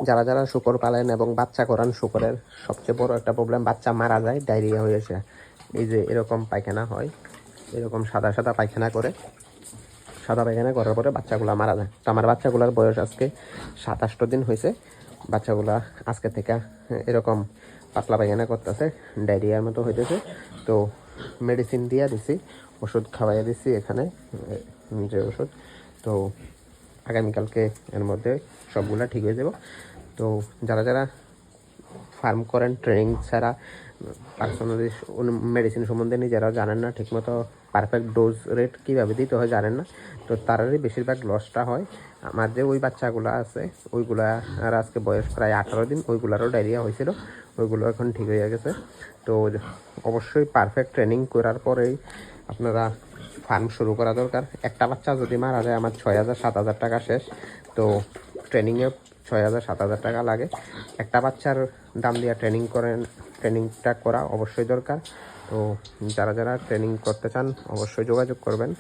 যারা যারা শূকর পালেন এবং বাচ্চা করান, শূকরের সবচেয়ে বড় একটা প্রবলেম বাচ্চা মারা যায়, ডায়রিয়া হয়েছে। এই যে এরকম পায়খানা হয়, এরকম সাদা সাদা পায়খানা করে, সাদা পায়খানা করার পরে বাচ্চাগুলো মারা যায়। তো আমার বাচ্চাগুলোর বয়স আজকে 27 দিন হয়েছে। বাচ্চাগুলা আজকে থেকে এরকম পাতলা পায়খানা করতেছে, ডায়রিয়ার মতো হইতেছে। তো মেডিসিন দিয়ে দিছি, ওষুধ খাওয়াইয়া দিছি এখানে, যে ওষুধ। তো আগামীকালকে এর মধ্যে সবগুলা ঠিক হয়ে যাব। তো যারা যারা ফার্ম করেন ট্রেনিং ছাড়া, পার্সোনালি মেডিসিন সম্বন্ধে নিজেরাও জানেন না, ঠিকমতো পারফেক্ট ডোজ রেট কীভাবে দিতে হয় জানেন না, তো তারারই বেশিরভাগ লসটা হয়। আমার যে ওই বাচ্চাগুলো আছে ওইগুলা আর আজকে বয়স প্রায় 18 দিন, ওইগুলারও ডায়রিয়া হয়েছিল, ওইগুলো এখন ঠিক হয়ে গেছে। তো অবশ্যই পারফেক্ট ট্রেনিং করার পরেই আপনারা ফার্ম শুরু করা দরকার। একটা বাচ্চা যদি মারা যায় আমার 6,000-7,000 টাকা শেষ। তো ট্রেনিংয়ে 6,000-7,000 টাকা লাগে। একটা বাচ্চার দাম দিয়ে ট্রেনিংটা করা অবশ্যই দরকার। তো যারা যারা ট্রেনিং করতে চান অবশ্যই যোগাযোগ করবেন।